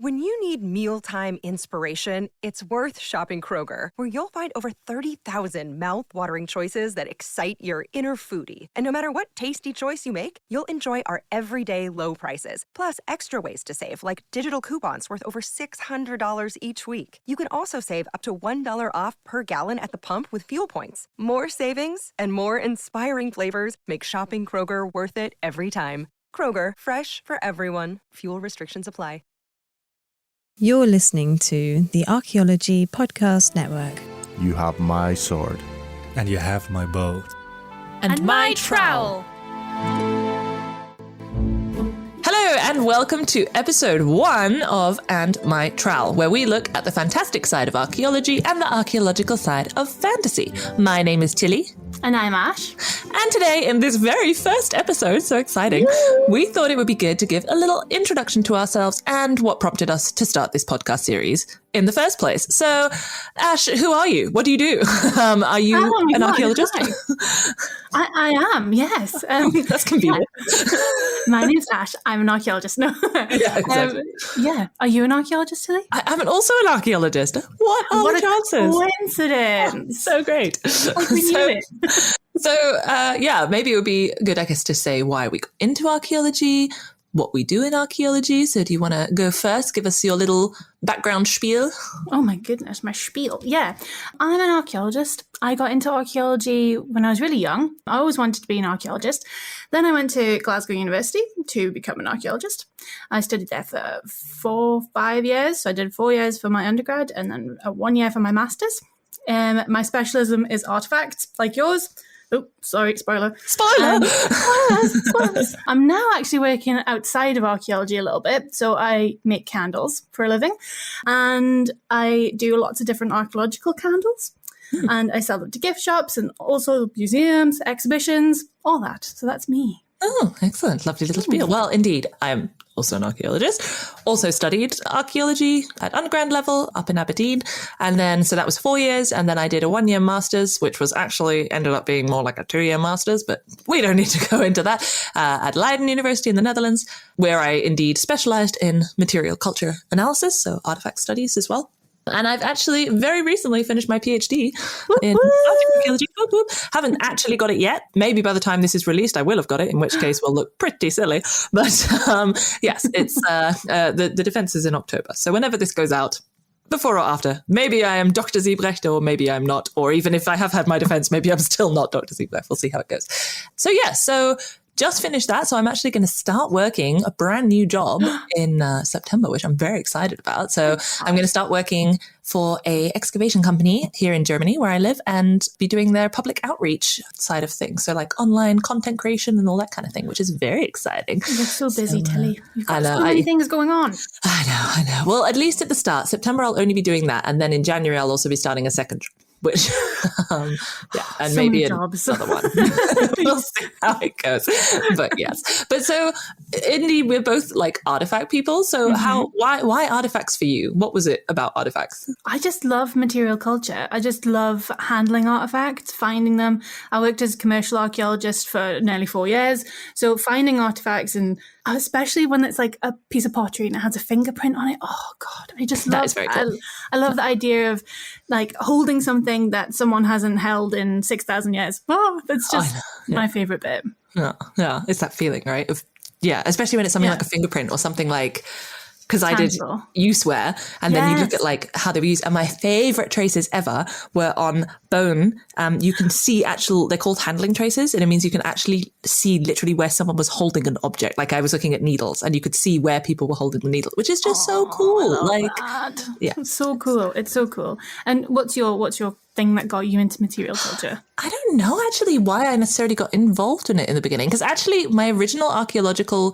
When you need mealtime inspiration, it's worth shopping Kroger, where you'll find over 30,000 mouth-watering choices that excite your inner foodie. And no matter what tasty choice you make, you'll enjoy our everyday low prices, plus extra ways to save, like digital coupons worth over $600 each week. You can also save up to $1 off per gallon at the pump with fuel points. More savings and more inspiring flavors make shopping Kroger worth it every time. Kroger, fresh for everyone. Fuel restrictions apply. You're listening to the Archaeology Podcast Network. You have my sword. And you have my bow. And my trowel. Hello and welcome to episode 1 of And My Trowel, where we look at the fantastic side of archaeology and the archaeological side of fantasy. My name is Tilly. And I'm Ash. And today, in this very first episode, so exciting, we thought it would be good to give a little introduction to ourselves and what prompted us to start this podcast series in the first place. So, Ash, who are you? What do you do? Are you an archaeologist? I am, yes. That's convenient. My name's Ash. I'm an archaeologist. No. Yeah, exactly. Yeah. Are you an archaeologist, Tilly? I'm also an archaeologist. What are the chances? Coincidence. So great. We knew it. So, maybe it would be good, I guess, to say why we got into archaeology, what we do in archaeology. So do you want to go first? Give us your little background spiel. Oh my goodness, my spiel. Yeah, I'm an archaeologist. I got into archaeology when I was really young. I always wanted to be an archaeologist. Then I went to Glasgow University to become an archaeologist. I studied there for 5 years. So I did 4 years for my undergrad and then 1 year for my master's. My specialism is artifacts, like yours. Oh, sorry, spoiler. Spoilers. I'm now actually working outside of archaeology a little bit. So I make candles for a living. And I do lots of different archaeological candles. And I sell them to gift shops and also museums, exhibitions, all that. So that's me. Oh, excellent. Lovely little spiel. Well, indeed, I'm also an archaeologist. Also studied archaeology at undergrad level up in Aberdeen. And then, so that was 4 years. And then I did a 1 year master's, which was actually ended up being more like a 2 year master's, but we don't need to go into that, at Leiden University in the Netherlands, where I indeed specialized in material culture analysis, so artifact studies as well. And I've actually very recently finished my PhD in archaeology. Haven't actually got it yet. Maybe by the time this is released, I will have got it, in which case we'll look pretty silly. But yes, it's the defense is in October. So whenever this goes out, before or after, maybe I am Dr. Siebrecht or maybe I'm not. Or even if I have had my defense, maybe I'm still not Dr. Siebrecht. We'll see how it goes. So yeah, just finished that. So I'm actually going to start working a brand new job in September, which I'm very excited about. So I'm going to start working for a excavation company here in Germany where I live and be doing their public outreach side of things. So like online content creation and all that kind of thing, which is very exciting. You're so busy, Tilly. You've got so many things going on. I know. Well, at least at the start, September, I'll only be doing that. And then in January, I'll also be starting a second job. Which, and so maybe another one. We'll see how it goes. But yes. But so, Indy, we're both like artifact people. So why artifacts for you? What was it about artifacts? I just love material culture. I just love handling artifacts, finding them. I worked as a commercial archaeologist for nearly 4 years. So finding artifacts, and especially when it's like a piece of pottery and it has a fingerprint on it. Oh God, I just love that. Is very cool. I love the idea of like holding something that someone hasn't held in 6,000 years. Oh, that's just my favorite bit. Yeah, it's that feeling, right? Especially when it's something like a fingerprint or something like, because I did use-wear, and then you look at like how they were used. And my favorite traces ever were on bone. You can see they're called handling traces, and it means you can actually see literally where someone was holding an object. Like I was looking at needles, and you could see where people were holding the needle, which is just so cool. It's so cool. It's so cool. And what's your thing that got you into material culture? I don't know actually why I necessarily got involved in it in the beginning, because actually my original archaeological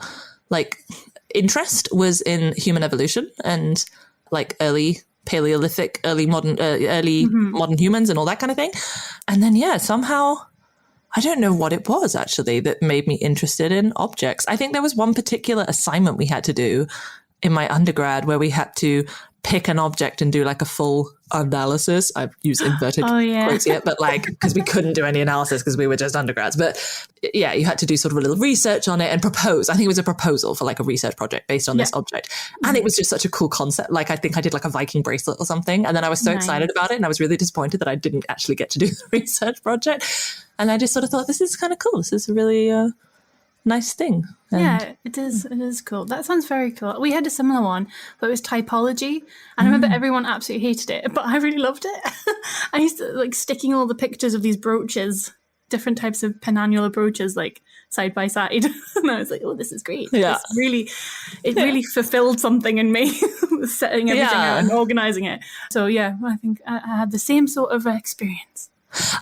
interest was in human evolution and like early Paleolithic, early modern humans and all that kind of thing. And then, somehow, I don't know what it was actually that made me interested in objects. I think there was one particular assignment we had to do in my undergrad where we had to pick an object and do like a full analysis. I've used inverted quotes here, but like, because we couldn't do any analysis because we were just undergrads. But yeah, you had to do sort of a little research on it and propose. I think it was a proposal for like a research project based on this object. And it was just such a cool concept. Like, I think I did like a Viking bracelet or something. And then I was so excited about it. And I was really disappointed that I didn't actually get to do the research project. And I just sort of thought, this is kind of cool. This is a really nice thing. And yeah, it is. It is cool. That sounds very cool. We had a similar one, but it was typology. And I remember everyone absolutely hated it, but I really loved it. I used to like sticking all the pictures of these brooches, different types of penannular brooches, like side by side. And I was like, oh, this is great. Yeah. It really fulfilled something in me, setting everything out and organizing it. So yeah, I think I had the same sort of experience.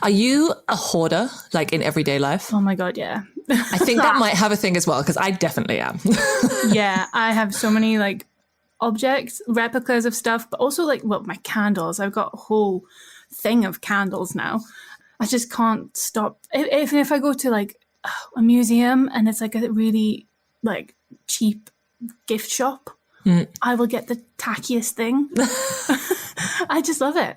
Are you a hoarder, like in everyday life? Oh my God, yeah. I think that might have a thing as well, because I definitely am. Yeah, I have so many like objects, replicas of stuff, but also like, well, my candles. I've got a whole thing of candles now. I just can't stop. If I go to like a museum and it's like a really like cheap gift shop, I will get the tackiest thing. I just love it.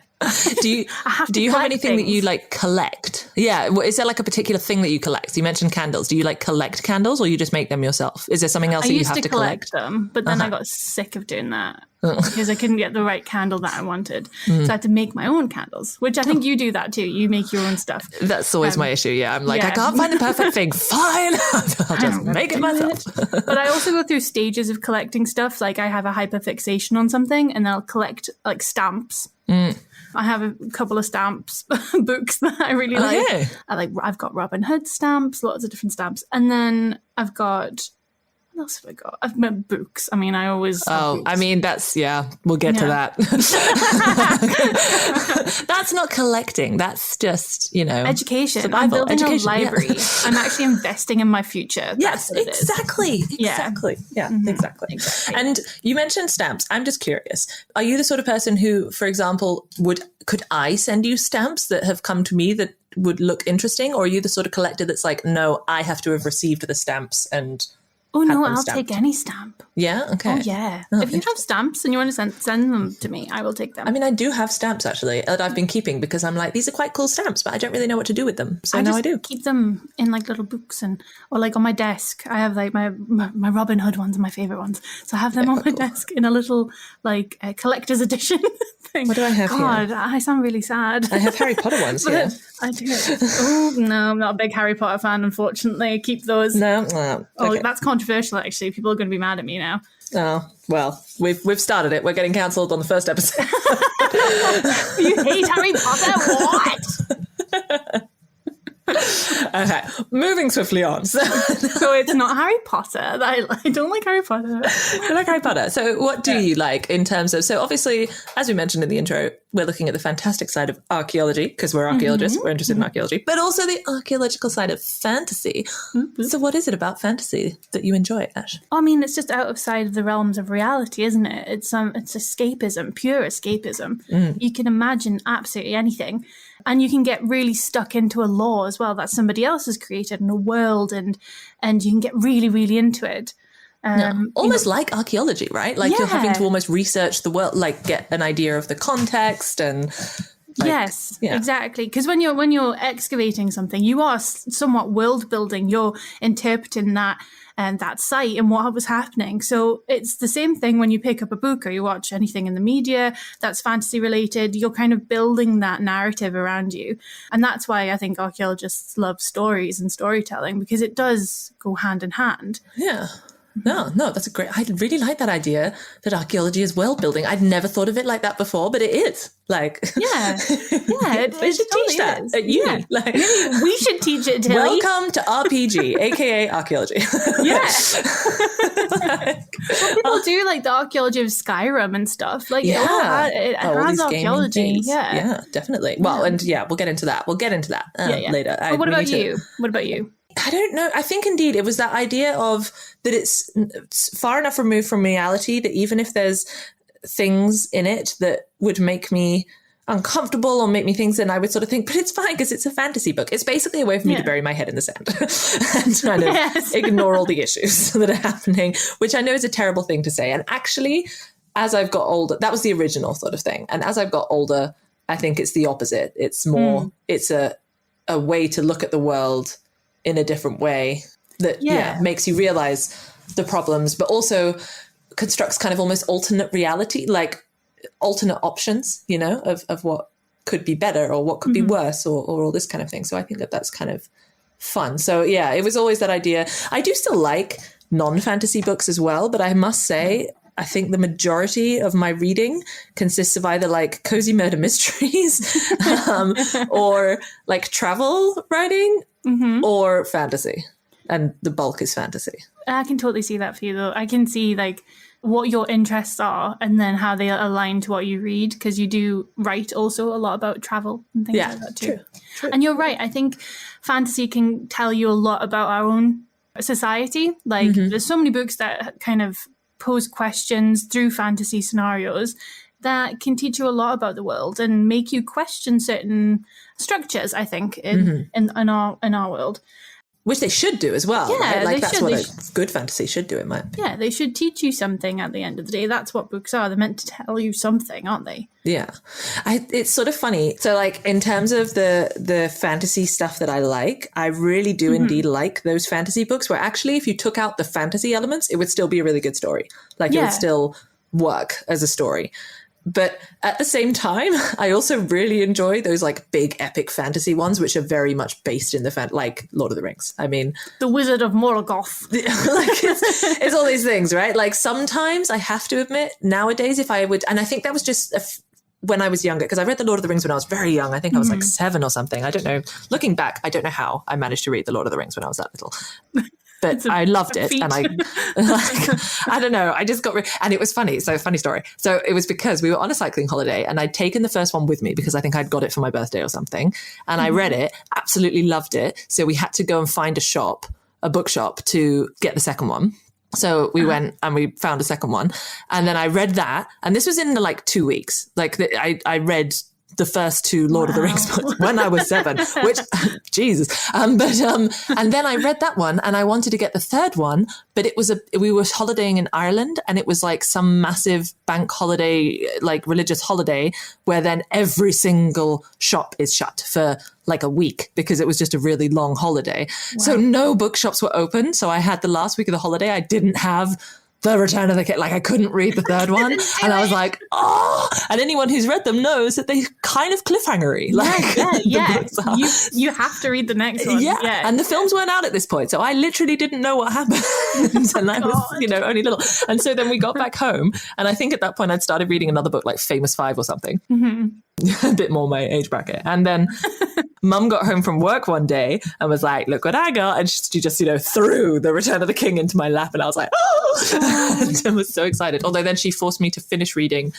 Do you have anything that you like collect? Yeah. Is there like a particular thing that you collect? You mentioned candles. Do you like collect candles, or you just make them yourself? Is there something else that you have to collect? Them, but then I got sick of doing that because I couldn't get the right candle that I wanted. So I had to make my own candles, which I think you do that too. You make your own stuff. That's always my issue. Yeah. I'm like, I can't find the perfect thing. Fine. I'll just make it myself. But I also go through stages of collecting stuff. Like I have a hyperfixation on something and I'll collect like stamps. I have a couple of stamps books that I really like. I've got Robin Hood stamps, lots of different stamps. And then I've got, what else have I got? I've got books. I mean, I always have books. I mean, that's, we'll get to that. That's not collecting. That's just, education. Survival. I'm building a library. I'm actually investing in my future. Yes, exactly. Yeah. Exactly. Yeah, exactly. And you mentioned stamps. I'm just curious. Are you the sort of person who, for example, could I send you stamps that have come to me that would look interesting? Or are you the sort of collector that's like, no, I have to have received the stamps and oh no, I'll take any stamp. Yeah? Okay. Oh yeah. If you have stamps and you want to send them to me, I will take them. I mean, I do have stamps actually that I've been keeping because I'm like, these are quite cool stamps, but I don't really know what to do with them. So now I do. Keep them in like little books or like on my desk. I have like my Robin Hood ones are my favorite ones. So I have them on my desk in a little like collector's edition thing. What do I have here? God, I sound really sad. I have Harry Potter ones here. I do. Oh no, I'm not a big Harry Potter fan, unfortunately. I keep those. No. Okay. Oh, that's controversial actually. People are going to be mad at me now. Oh, well, we've started it. We're getting cancelled on the first episode. You hate Harry Potter? What? Okay, moving swiftly on. So it's not Harry Potter. I don't like Harry Potter. I like Harry Potter. So what do you like in terms of, so obviously, as we mentioned in the intro, we're looking at the fantastic side of archaeology because we're archaeologists, we're interested in archaeology, but also the archaeological side of fantasy. So what is it about fantasy that you enjoy, Ash? I mean, it's just outside of the realms of reality, isn't it? It's escapism, pure escapism. You can imagine absolutely anything. And you can get really stuck into a lore as well that somebody else has created in a world, and you can get really, really into it. Almost like archaeology, right? Like you're having to almost research the world, like get an idea of the context and. Yes, exactly. Because when you're excavating something, you are somewhat world building. You're interpreting that site and what was happening. So it's the same thing when you pick up a book or you watch anything in the media that's fantasy related. You're kind of building that narrative around you, and that's why I think archaeologists love stories and storytelling, because it does go hand in hand. Yeah. No, that's I really like that idea that archaeology is world building. I'd never thought of it like that before, but it is. Like, we should teach that at uni. Yeah. Like, we should teach it. Welcome to RPG, aka archaeology. Yeah. People do like the archaeology of Skyrim and stuff. Like, it has archaeology. Yeah, definitely. Well, and we'll get into that. Later. But what about you? I don't know. I think indeed it was that idea of that it's far enough removed from reality that even if there's things in it that would make me uncomfortable or make me things, then I would sort of think, but it's fine because it's a fantasy book. It's basically a way for me to bury my head in the sand and kind of ignore all the issues that are happening, which I know is a terrible thing to say. And actually, as I've got older, that was the original sort of thing. And as I've got older, I think it's the opposite. It's more, it's a way to look at the world in a different way that makes you realize the problems, but also constructs kind of almost alternate reality, like alternate options, you know, of what could be better or what could be worse or all this kind of thing. So I think that that's kind of fun. So yeah, it was always that idea. I do still like non-fantasy books as well, but I must say, I think the majority of my reading consists of either like cozy murder mysteries or like travel writing or fantasy. And the bulk is fantasy. I can totally see that for you, though. I can see like what your interests are and then how they align to what you read, because you do write also a lot about travel and things like that too. True. And you're right. I think fantasy can tell you a lot about our own society. Like there's so many books that kind of pose questions through fantasy scenarios that can teach you a lot about the world and make you question certain structures, I think, in our world. Which they should do as well. Yeah, right? Like they that's should. what a good fantasy should do, in my opinion. Yeah, they should teach you something at the end of the day. That's what books are. They're meant to tell you something, aren't they? Yeah. It's sort of funny. So like in terms of the fantasy stuff that I like, I really do indeed like those fantasy books where actually if you took out the fantasy elements, it would still be a really good story. Like it would still work as a story. But at the same time, I also really enjoy those like big epic fantasy ones, which are very much based in the like Lord of the Rings. I mean, the Wizard of Morgoth. Like it's all these things, right? Like sometimes I have to admit nowadays, if I would, and I think that was just when I was younger, because I read the Lord of the Rings when I was very young. I think I was like 7 or something. I don't know. Looking back, I don't know how I managed to read the Lord of the Rings when I was that little. But I loved it. And I don't know, I just got, and it was funny. So funny story. So it was because we were on a cycling holiday and I'd taken the first one with me because I think I'd got it for my birthday or something. And I read it, absolutely loved it. So we had to go and find a bookshop to get the second one. So we went and we found a second one. And then I read that. And this was in like 2 weeks. Like I read the first 2 Lord of the Rings books when I was 7, which, Jesus. And then I read that one and I wanted to get the third one, but we were holidaying in Ireland and it was like some massive bank holiday, like religious holiday, where then every single shop is shut for like a week because it was just a really long holiday. Wow. So no bookshops were open. So I had the last week of the holiday. I didn't have the Return of the King. Like I couldn't read the third one. And I was like, oh, and anyone who's read them knows that they kind of cliffhangery. Like you have to read the next one. Yeah. And the films weren't out at this point. So I literally didn't know what happened. And I was, only little. And so then we got back home. And I think at that point I'd started reading another book like Famous Five or something. A bit more my age bracket. And then Mum got home from work one day and was like, look what I got. And she just, threw the Return of the King into my lap. And I was like, oh, and I was so excited. Although then she forced me to finish reading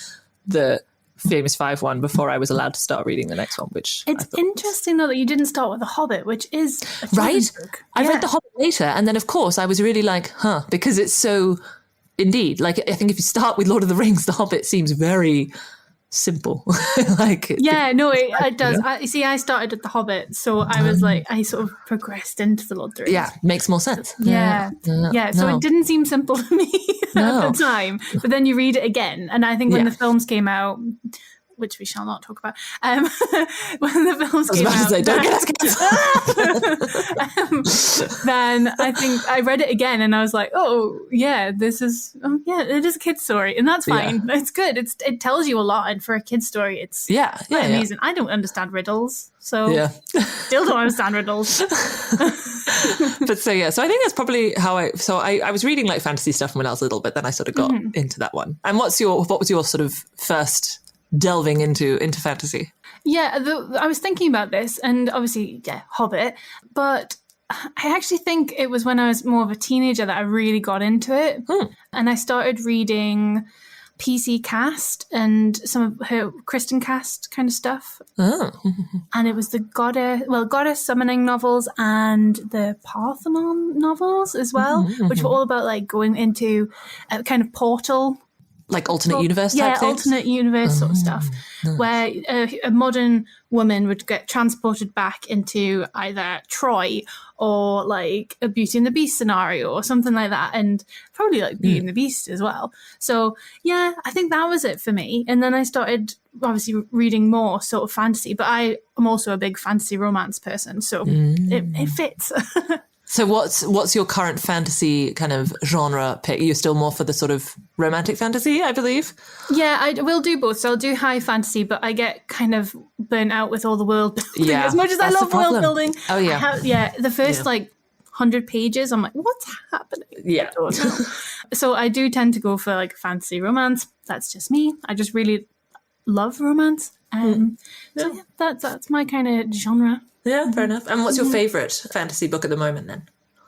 the Famous Five one before I was allowed to start reading the next one, which it's interesting though that you didn't start with The Hobbit, which is a children's book. I read The Hobbit later. And then of course I was really like, because it's so, indeed, like I think if you start with Lord of the Rings, The Hobbit seems very simple. It does. I started at The Hobbit, so I was like, I sort of progressed into the Lord of the Rings. Yeah, makes more sense. Yeah. So it didn't seem simple to me at the time, but then you read it again, and I think when the films came out, which we shall not talk about, when the films came out, don't get us then I think I read it again and I was like, oh yeah, this is it is a kid's story, and that's fine. Yeah. It's good. It tells you a lot, and for a kid's story, it's amazing. I don't understand riddles, so still don't understand riddles. But so I think that's probably how I was reading like fantasy stuff when I was little, but then I sort of got into that one. And what was your sort of first delving into fantasy? I was thinking about this, and obviously Hobbit, but I actually think it was when I was more of a teenager that I really got into it. And I started reading PC Cast and some of her Kristen Cast kind of stuff. And it was the goddess summoning novels and the Parthenon novels as well, which were all about like going into a kind of portal Like alternate universe type things? Alternate universe sort of stuff, where a modern woman would get transported back into either Troy or like a Beauty and the Beast scenario or something like that, and probably like Beauty and the Beast as well. So yeah, I think that was it for me. And then I started obviously reading more sort of fantasy, but I am also a big fantasy romance person, so it fits. So what's your current fantasy kind of genre pick? You're still more for the sort of romantic fantasy, I believe? Yeah, I will do both. So I'll do high fantasy, but I get kind of burnt out with all the world building. As much as I love world building. Oh, yeah. The first 100 pages, I'm like, what's happening? Yeah. So I do tend to go for like fantasy romance. That's just me. I just really love romance. So yeah, that's my kind of genre. Yeah, fair enough. And what's your favourite fantasy book at the moment then?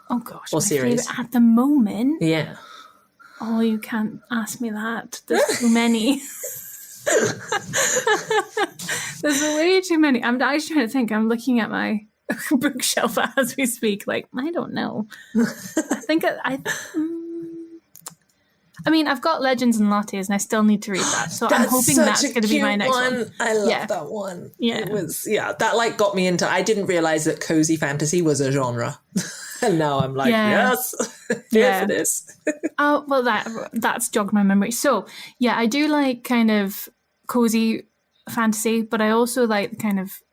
Oh gosh, or series? At the moment? Yeah. Oh, you can't ask me that. There's too many. There's way too many. I'm actually trying to think. I'm looking at my bookshelf as we speak. Like, I don't know. I mean, I've got Legends and Lattes, and I still need to read that. So I'm hoping that's going to be my next one. I love that one. Yeah. It was, that like got me into, I didn't realize that cozy fantasy was a genre. And now I'm like, yes, here for this. Oh, well, that's jogged my memory. So yeah, I do like kind of cozy fantasy, but I also like kind of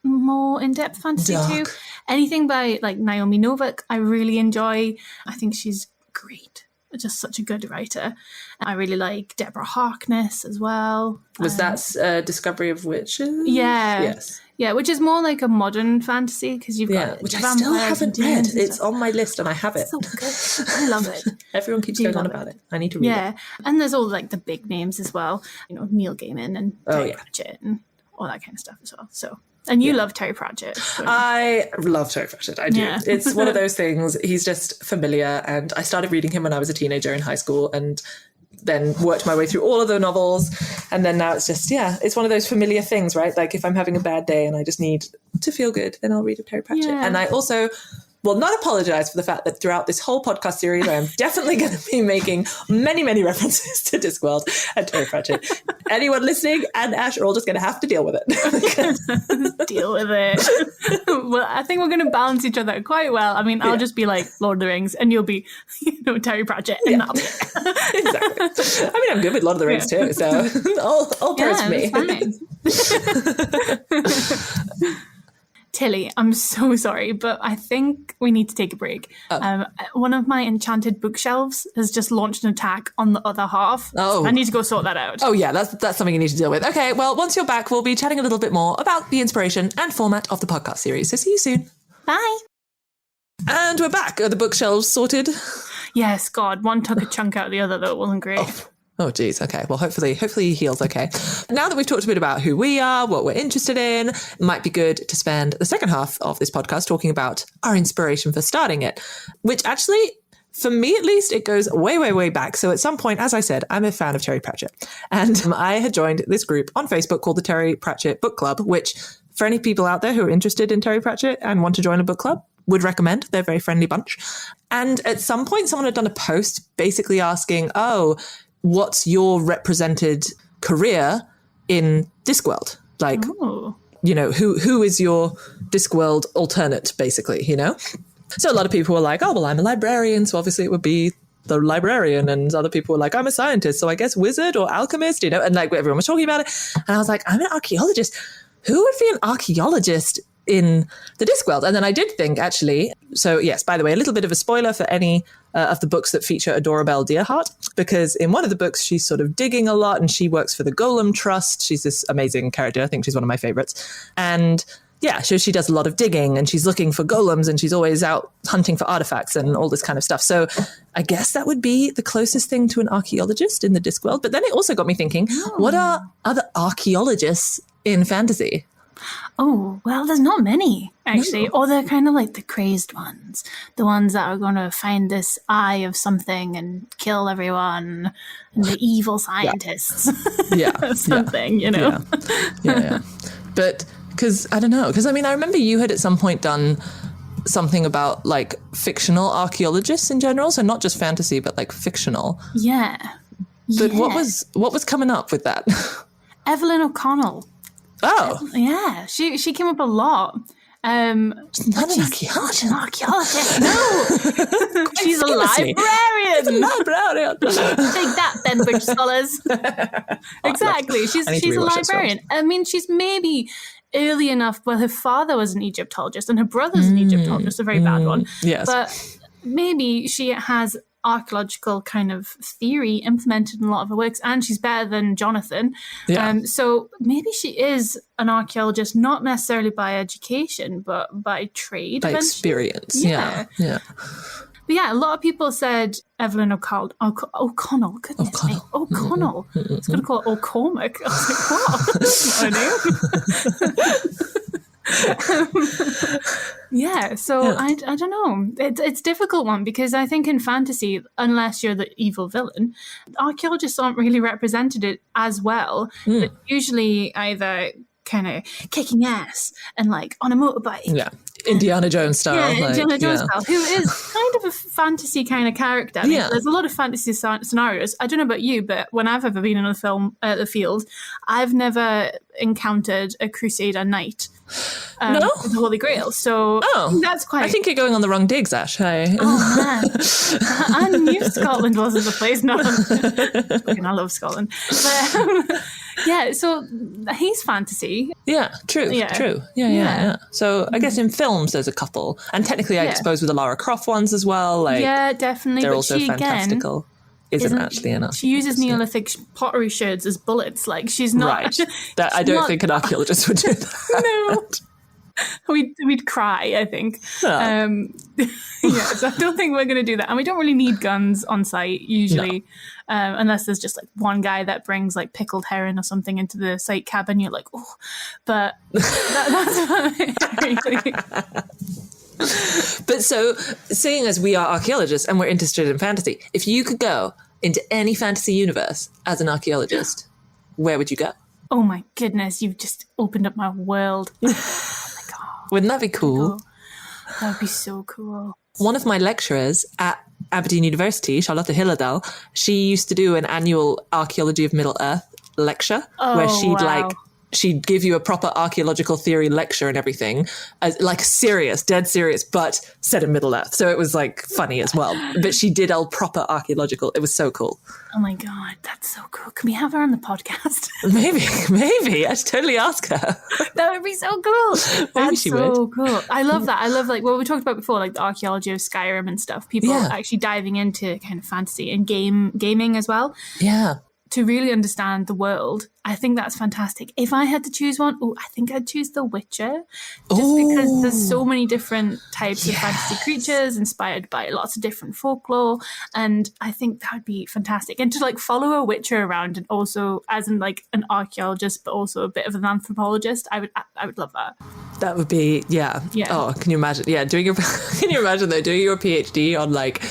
more in-depth fantasy too. Anything by like Naomi Novik, I really enjoy. I think she's great. Just such a good writer. I really like Deborah Harkness as well. Was that Discovery of Witches? Yeah. Yes. Yeah, which is more like a modern fantasy because you've got which I still haven't read. It's on my list and I have it. So good. I love it. Everyone keeps going on about it. I need to read it. Yeah, and there's all like the big names as well. You know, Neil Gaiman and Terry Pratchett and all that kind of stuff as well. So. And you love Terry Pratchett. So. I love Terry Pratchett. I do. Yeah. It's one of those things. He's just familiar. And I started reading him when I was a teenager in high school and then worked my way through all of the novels. And then now it's just, it's one of those familiar things, right? Like if I'm having a bad day and I just need to feel good, then I'll read a Terry Pratchett. Yeah. And I also will not apologize for the fact that throughout this whole podcast series, I am definitely going to be making many, many references to Discworld and Terry Pratchett. Anyone listening and Ash are all just going to have to deal with it. Deal with it. Well, I think we're going to balance each other quite well. I mean, I'll just be like Lord of the Rings and you'll be, Terry Pratchett and that'll be it. Exactly. I mean, I'm good with Lord of the Rings too, so all praise me. Tilly, I'm so sorry, but I think we need to take a break. One of my enchanted bookshelves has just launched an attack on the other half. So I need to go sort that out. Oh yeah, that's something you need to deal with. Okay, well, once you're back, we'll be chatting a little bit more about the inspiration and format of the podcast series. So see you soon. Bye. And we're back. Are the bookshelves sorted? Yes, God, one took a chunk out of the other, though. It wasn't great. Oh, geez. Okay. Well, hopefully he heals okay. Now that we've talked a bit about who we are, what we're interested in, it might be good to spend the second half of this podcast talking about our inspiration for starting it, which actually, for me at least, it goes way, way, way back. So at some point, as I said, I'm a fan of Terry Pratchett. And I had joined this group on Facebook called the Terry Pratchett Book Club, which for any people out there who are interested in Terry Pratchett and want to join a book club, would recommend. They're a very friendly bunch. And at some point, someone had done a post basically asking, what's your represented career in Discworld? Like, who is your Discworld alternate, basically, So a lot of people were like, I'm a librarian, so obviously it would be the librarian. And other people were like, I'm a scientist, so I guess wizard or alchemist, and like everyone was talking about it. And I was like, I'm an archaeologist. Who would be an archaeologist in the Discworld? And then I did think, actually, so yes, by the way, a little bit of a spoiler for any of the books that feature Adorabelle Dearheart, because in one of the books, she's sort of digging a lot and she works for the Golem Trust. She's this amazing character. I think she's one of my favorites. And yeah, so she does a lot of digging and she's looking for golems and she's always out hunting for artifacts and all this kind of stuff. So I guess that would be the closest thing to an archaeologist in the Discworld. But then it also got me thinking, what are other archaeologists in fantasy? Oh, well, there's not many, actually. Or they're kind of like the crazed ones. The ones that are going to find this eye of something and kill everyone. And the evil scientists. Something, Yeah. But, because, I don't know. Because, I mean, I remember you had at some point done something about, like, fictional archaeologists in general. So not just fantasy, but, like, fictional. Yeah. But what was coming up with that? Evelyn O'Connell. Oh. Yeah, she came up a lot. She's not an archaeologist. An archaeologist, no. She's a librarian. Take that, then, British scholars. Exactly. She's a librarian. I mean, she's maybe early enough. Well, her father was an Egyptologist and her brother's an Egyptologist, a very bad one. Yes. But maybe she has archaeological kind of theory implemented in a lot of her works, and she's better than Jonathan. Yeah. So maybe she is an archaeologist, not necessarily by education, but by trade. By eventually. experience. Yeah. Yeah. But yeah, a lot of people said Evelyn O'Connell. Goodness me. O'Connell. I was going to call it O'Cormac. I was like, what? That's not a name. Yeah, so I don't know. It's a difficult one because I think in fantasy, unless you're the evil villain, archaeologists aren't really represented as well. But usually either kind of kicking ass and like on a motorbike. Yeah. Indiana Jones style. Yeah, Indiana Jones style, who is kind of a fantasy kind of character. I mean, there's a lot of fantasy scenarios. I don't know about you, but when I've ever been in the field, I've never encountered a Crusader knight with the Holy Grail. So that's quite... I think you're going on the wrong digs, Ash. Hey. Oh, man. I knew Scotland wasn't the place. No, I love Scotland. But, yeah, so he's fantasy. Yeah, true. Yeah. So I guess in films there's a couple. And technically I suppose with the Lara Croft ones as well. Like, yeah, definitely. They're but also she, fantastical. Again, isn't actually an archaeologist. She uses Neolithic pottery shards as bullets. Like, she's not... Right. I don't think an archaeologist would do that. No. We'd cry, I think. So I don't think we're going to do that. And we don't really need guns on site, usually, unless there's just like one guy that brings like pickled herring or something into the site cabin. You're like, oh, but that's about it, really. But so, seeing as we are archaeologists and we're interested in fantasy, if you could go into any fantasy universe as an archaeologist, where would you go? Oh my goodness, you've just opened up my world. Wouldn't that be cool? That would be so cool. One of my lecturers at Aberdeen University, Charlotte Hilledal, she used to do an annual Archaeology of Middle Earth lecture where she'd give you a proper archaeological theory lecture and everything, as like serious, dead serious, but set in Middle Earth. So it was like funny as well. But she did all proper archaeological. It was so cool. Oh my God, that's so cool. Can we have her on the podcast? Maybe. I should totally ask her. That would be so cool. That's she so would. cool. I love that. I love like what we talked about before, like the archaeology of Skyrim and stuff. People actually diving into kind of fantasy and gaming as well. Yeah. To really understand the world. I think that's fantastic. If I had to choose one, I think I'd choose The Witcher. Just because there's so many different types of fantasy creatures inspired by lots of different folklore. And I think that would be fantastic. And to like follow a Witcher around and also as in like an archaeologist, but also a bit of an anthropologist, I would love that. That would be, yeah. Oh, can you imagine? Yeah, can you imagine though, doing your PhD on like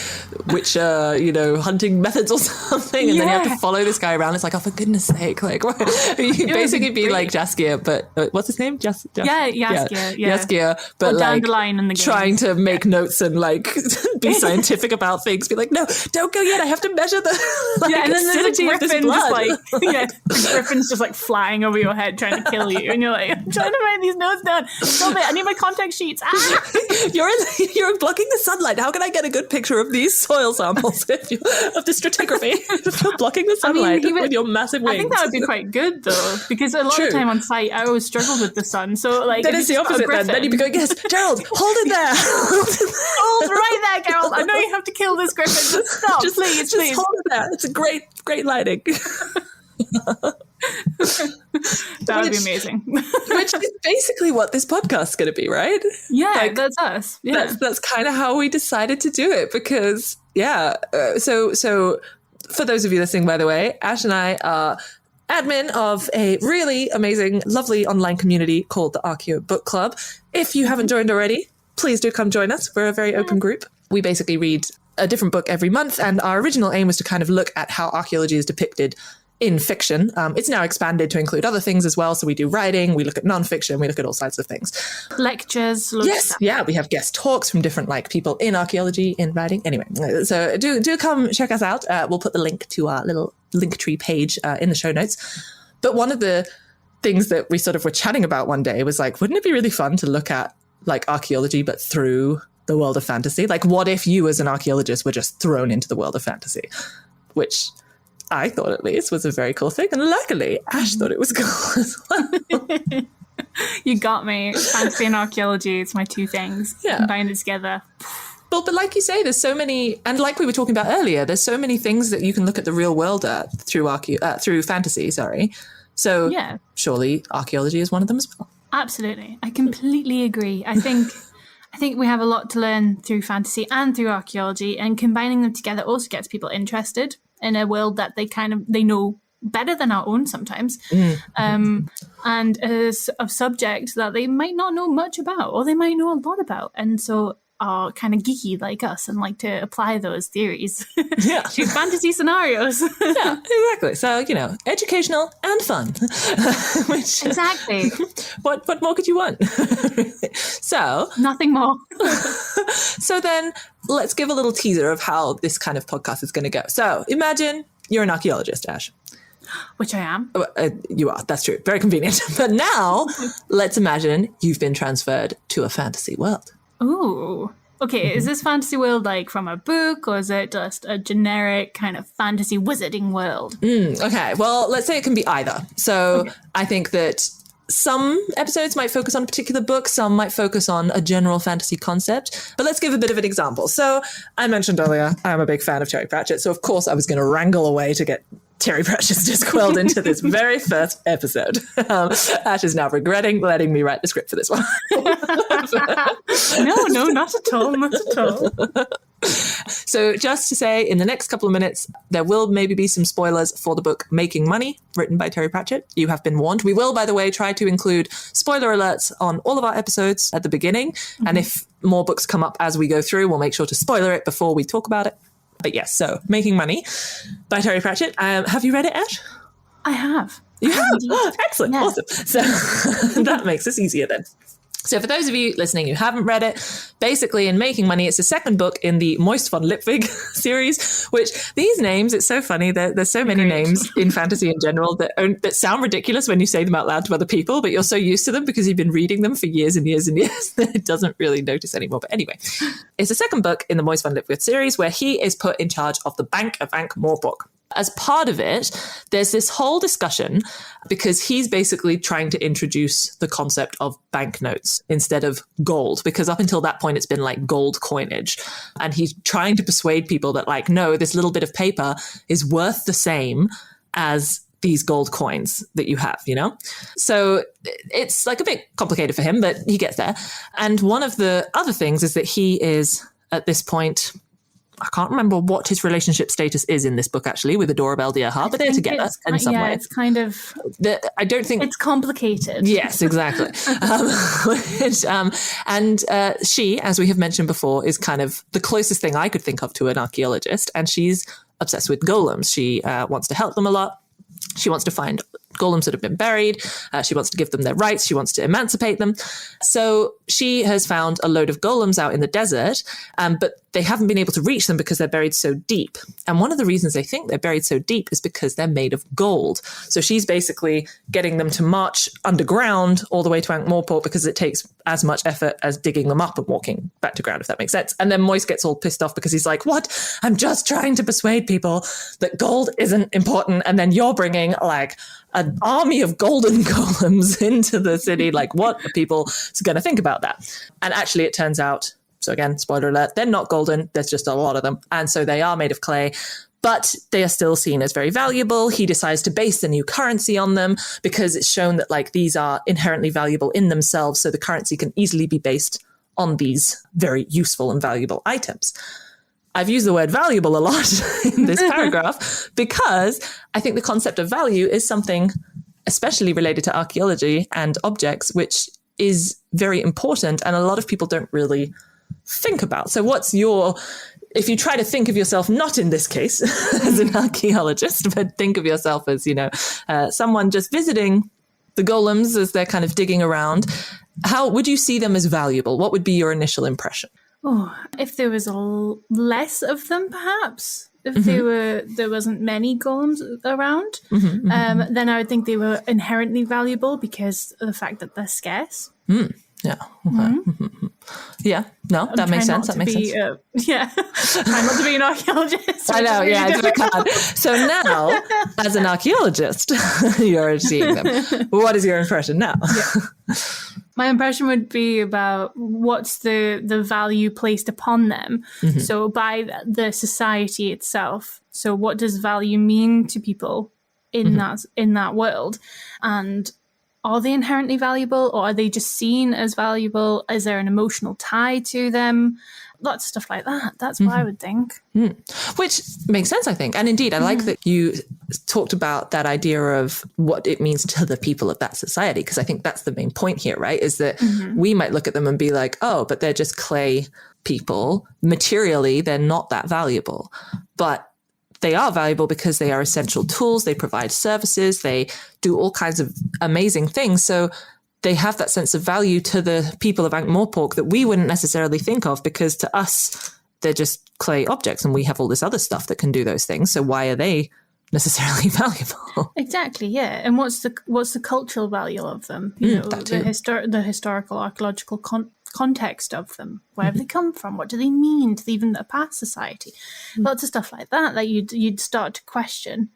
Witcher, hunting methods or something, and then you have to follow this guy around. It's like, oh, for goodness sake, like, you basically be like Jaskier, but what's his name? Jaskier. Jaskier, but or like Dandelion in the game. Trying to make notes and like be scientific about things. Be like, no, don't go yet. I have to measure the and then there's a griffin the griffin's just like flying over your head trying to kill you, and you're like, I'm trying to write these notes down. Stop it! I need my contact sheets. You're blocking the sunlight. How can I get a good picture of these soil samples of the stratigraphy? You're blocking the sunlight with your massive wings. I think that would be quite good though, because a lot of time on site I always struggled with the sun. So like, then it's the opposite. Then you'd be going, yes, Gerald, hold it there. Hold right there, Gerald. I know you have to kill this griffin. Just stop, please. Just hold it there. It's a great lighting. That would be amazing. Which is basically what this podcast is going to be, right? Yeah, that's us. Yeah, that's kind of how we decided to do it because, so for those of you listening, by the way, Ash and I are admin of a really amazing, lovely online community called the Archaeo Book Club. If you haven't joined already, please do come join us. We're a very open group. We basically read a different book every month, and our original aim was to kind of look at how archaeology is depicted in fiction. It's now expanded to include other things as well. So we do writing, we look at nonfiction, we look at all sides of things. Lectures. Yes, yeah, we have guest talks from different people in archaeology, in writing. Anyway, so do come check us out. We'll put the link to our little Linktree page in the show notes. But one of the things that we sort of were chatting about one day was wouldn't it be really fun to look at archaeology but through the world of fantasy? What if you as an archaeologist were just thrown into the world of fantasy? Which I thought at least was a very cool thing. And luckily, Ash thought it was cool as well. You got me. Fantasy and archaeology, it's my two things. Yeah. Combine it together. But like you say, there's so many, and like we were talking about earlier, there's so many things that you can look at the real world at through fantasy, So surely archaeology is one of them as well. Absolutely. I completely agree. I think we have a lot to learn through fantasy and through archaeology, and combining them together also gets people interested in a world that they know better than our own sometimes, and is a subject that they might not know much about, or they might know a lot about, and so are kind of geeky like us and like to apply those theories to fantasy scenarios. Yeah, exactly. So, educational and fun. Exactly. What more could you want? So nothing more. So then let's give a little teaser of how this kind of podcast is going to go. So imagine you're an archaeologist, Ash. Which I am. You are. That's true. Very convenient. But now let's imagine you've been transferred to a fantasy world. Ooh. Okay, is this fantasy world from a book, or is it just a generic kind of fantasy wizarding world? Okay, well, let's say it can be either. So I think that some episodes might focus on a particular book, some might focus on a general fantasy concept. But let's give a bit of an example. So I mentioned earlier, I'm a big fan of Terry Pratchett. So of course I was going to wrangle away to get Terry Pratchett's Discworld into this very first episode. Ash is now regretting letting me write the script for this one. No, not at all. Not at all. So just to say, in the next couple of minutes, there will maybe be some spoilers for the book Making Money, written by Terry Pratchett. You have been warned. We will, by the way, try to include spoiler alerts on all of our episodes at the beginning. Mm-hmm. And if more books come up as we go through, we'll make sure to spoiler it before we talk about it. But yes, so Making Money by Terry Pratchett. Have you read it, Ash? I have. You have? Excellent. Yeah. Awesome. So that makes this easier then. So for those of you listening who haven't read it, basically in Making Money, it's the second book in the Moist von Lipwig series, which these names, it's so funny. There's so many names in fantasy in general that sound ridiculous when you say them out loud to other people, but you're so used to them because you've been reading them for years and years and years that it doesn't really notice anymore. But anyway, it's the second book in the Moist von Lipwig series where he is put in charge of the Bank of Ankh-Morpork. As part of it, there's this whole discussion because he's basically trying to introduce the concept of banknotes instead of gold, because up until that point, it's been gold coinage. And he's trying to persuade people that no, this little bit of paper is worth the same as these gold coins that you have, So it's a bit complicated for him, but he gets there. And one of the other things is that he is at this point, I can't remember what his relationship status is in this book, actually, with Adora Beldiahar, but they're together in some way. It's kind of... I don't think... It's complicated. Yes, exactly. And she, as we have mentioned before, is kind of the closest thing I could think of to an archaeologist, and she's obsessed with golems. She wants to help them a lot. She wants to find golems that have been buried. She wants to give them their rights. She wants to emancipate them. So she has found a load of golems out in the desert, but they haven't been able to reach them because they're buried so deep. And one of the reasons they think they're buried so deep is because they're made of gold. So she's basically getting them to march underground all the way to Ankh-Morpork because it takes as much effort as digging them up and walking back to ground, if that makes sense. And then Moist gets all pissed off because he's like, what? I'm just trying to persuade people that gold isn't important. And then you're bringing an army of golden golems into the city. What are people going to think about that? And actually, it turns out, so again, spoiler alert, they're not golden. There's just a lot of them. And so they are made of clay, but they are still seen as very valuable. He decides to base the new currency on them because it's shown that these are inherently valuable in themselves. So the currency can easily be based on these very useful and valuable items. I've used the word valuable a lot in this paragraph because I think the concept of value is something especially related to archaeology and objects, which is very important and a lot of people don't really think about. So what's your if you try to think of yourself not in this case as an archaeologist, but think of yourself as, someone just visiting the golems as they're kind of digging around, how would you see them as valuable? What would be your initial impression? Oh, if there was less of them, perhaps. If there wasn't many golems around, then I would think they were inherently valuable because of the fact that they're scarce. Yeah. Yeah. No, that makes sense. That makes sense. Try not to be an archaeologist. I know. Yeah, I can't. So now, as an archaeologist, you're seeing them. What is your impression now? My impression would be about what's the value placed upon them. So by the society itself. So what does value mean to people in that world? And are they inherently valuable, or are they just seen as valuable? Is there an emotional tie to them? Lots of stuff like that. That's what I would think. Which makes sense, I think. And indeed, I like that you talked about that idea of what it means to the people of that society, because I think that's the main point here, right? Is that we might look at them and be like, oh, but they're just clay people. Materially, they're not that valuable. But they are valuable because they are essential tools. They provide services. They do all kinds of amazing things. So they have that sense of value to the people of Ankh-Morpork that we wouldn't necessarily think of, because to us, they're just clay objects and we have all this other stuff that can do those things. So why are they necessarily valuable? Exactly, yeah. And what's the cultural value of them? The historical, archaeological context of them. Where have they come from? What do they mean to even a past society? Lots of stuff like that you'd start to question.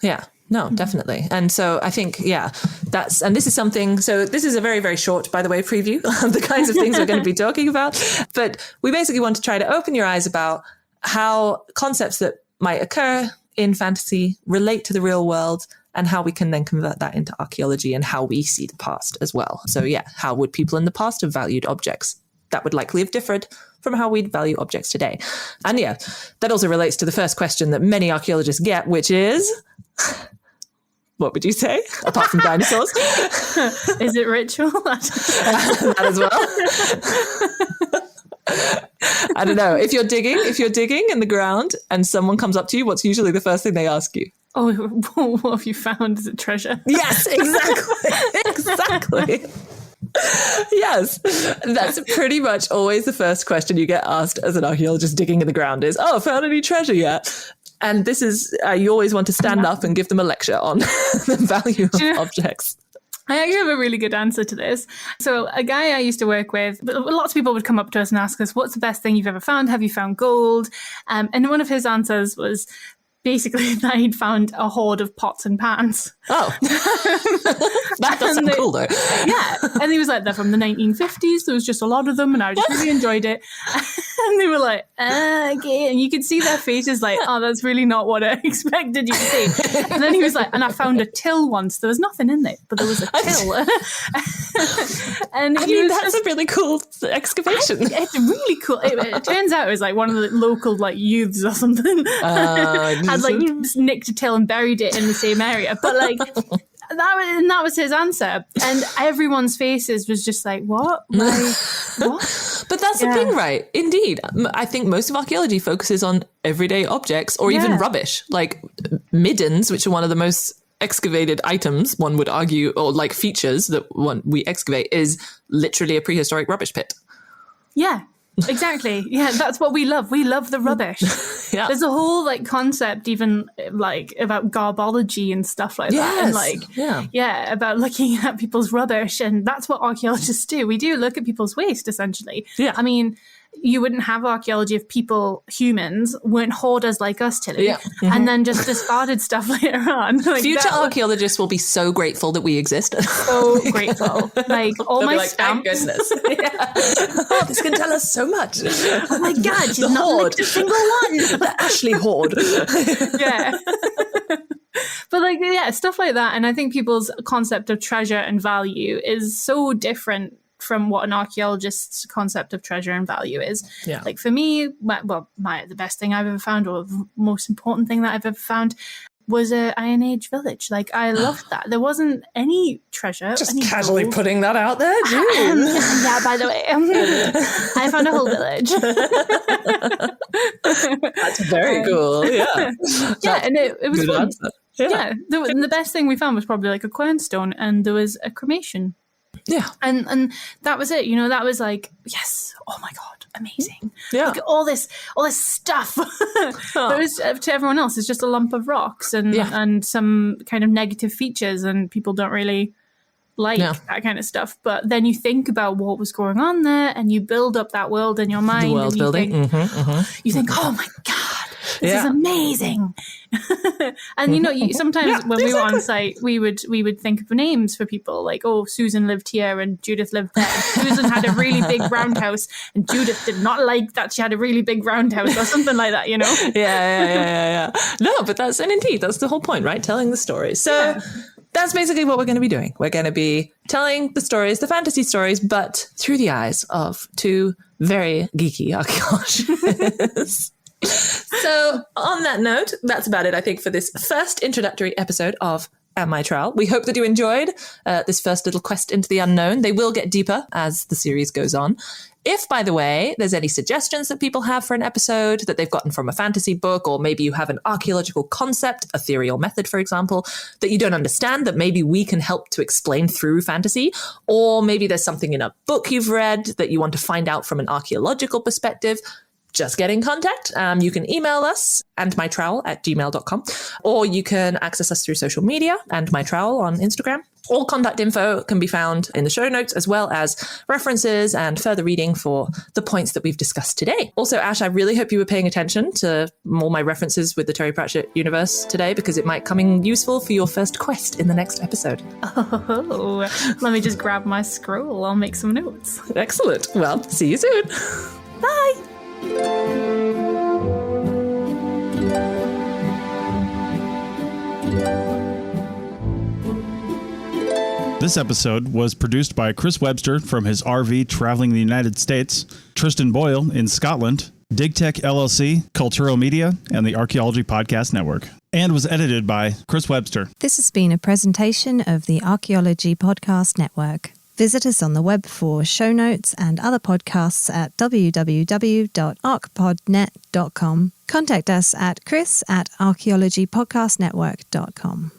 Yeah. No, definitely. And so I think, and this is something, so this is a very, very short, by the way, preview of the kinds of things we're going to be talking about. But we basically want to try to open your eyes about how concepts that might occur in fantasy relate to the real world, and how we can then convert that into archaeology and how we see the past as well. So how would people in the past have valued objects? That would likely have differed from how we'd value objects today. And that also relates to the first question that many archaeologists get, which is, what would you say, apart from dinosaurs? Is it ritual? That as well. I don't know. If you're digging in the ground and someone comes up to you, what's usually the first thing they ask you? Oh, what have you found? Is it treasure? Yes, exactly. Exactly. Yes, that's pretty much always the first question you get asked as an archaeologist digging in the ground is, oh, found any treasure yet? And this is, you always want to stand up and give them a lecture on the value of objects. I actually have a really good answer to this. So a guy I used to work with, lots of people would come up to us and ask us, what's the best thing you've ever found? Have you found gold? And one of his answers was basically that he'd found a hoard of pots and pans. Oh, that does sound cool though. Yeah. And he was like, they're from the 1950s. There was just a lot of them and I just really enjoyed it. And they were like, okay. And you could see their faces like, oh, that's really not what I expected you to say. And then he was like, and I found a till once. There was nothing in it, but there was a till. And that's a really cool excavation. It's really cool. It turns out it was like one of the local like youths or something. Had like nicked a till and buried it in the same area. But like, that was his answer, and everyone's faces was just like, what? Like, what? But that's the thing, right? Indeed. I think most of archaeology focuses on everyday objects or even rubbish, like middens, which are one of the most excavated items, one would argue, or like features that we excavate, is literally a prehistoric rubbish pit. Yeah. Exactly. Yeah, that's what we love. We love the rubbish. Yeah. There's a whole like concept even like about garbology and stuff like that. And like about looking at people's rubbish, and that's what archaeologists do. We do look at people's waste essentially. Yeah. I mean, you wouldn't have archaeology if humans, weren't hoarders like us, Tilly, and then just discarded stuff later on. Like future archaeologists will be so grateful that we exist. So grateful. Like all my thank goodness. Oh, this can tell us so much. Oh my God, she's not licked a single one. The Ashley hoard. Yeah. But like, stuff like that. And I think people's concept of treasure and value is so different from what an archaeologist's concept of treasure and value is. Yeah. Like for me, the best thing I've ever found, or the most important thing that I've ever found, was a Iron Age village. Like, I loved that. There wasn't any treasure. Just any casually gold. putting that out there, June. Yeah, by the way, I found a whole village. That's very cool. Yeah. Yeah, and it was Good fun. answer. Yeah, the best thing we found was probably like a quernstone, and there was a cremation. Yeah. And that was it. You know, that was like, yes, oh my God, amazing. Yeah. Look at all this stuff. That was, to everyone else, it's just a lump of rocks and some kind of negative features, and people don't really like that kind of stuff. But then you think about what was going on there, and you build up that world in your mind. The world and building. You think, oh my God, this is amazing. And you know, sometimes when we were on site, we would think of names for people, like, oh, Susan lived here and Judith lived there. Susan had a really big roundhouse and Judith did not like that she had a really big roundhouse, or something like that, you know? Yeah. No, but that's the whole point, right? Telling the stories. So that's basically what we're going to be doing. We're going to be telling the stories, the fantasy stories, but through the eyes of two very geeky archaeologists. So on that note, that's about it, I think, for this first introductory episode of Am I Trowel. We hope that you enjoyed this first little quest into the unknown. They will get deeper as the series goes on. If, by the way, there's any suggestions that people have for an episode that they've gotten from a fantasy book, or maybe you have an archaeological concept, a theory or method, for example, that you don't understand, that maybe we can help to explain through fantasy, or maybe there's something in a book you've read that you want to find out from an archaeological perspective, just get in contact. You can email us, andmytrowel@gmail.com, or you can access us through social media, andmytrowel on Instagram. All contact info can be found in the show notes, as well as references and further reading for the points that we've discussed today. Also, Ash, I really hope you were paying attention to all my references with the Terry Pratchett universe today, because it might come in useful for your first quest in the next episode. Oh, let me just grab my scroll. I'll make some notes. Excellent. Well, see you soon. Bye. This episode was produced by Chris Webster from his RV traveling the United States, Tristan Boyle in Scotland, DigTech LLC, Cultural Media, and the Archaeology Podcast Network, and was edited by Chris Webster. This has been a presentation of the Archaeology Podcast Network. Visit us on the web for show notes and other podcasts at www.archpodnet.com. Contact us at chris@archaeologypodcastnetwork.com.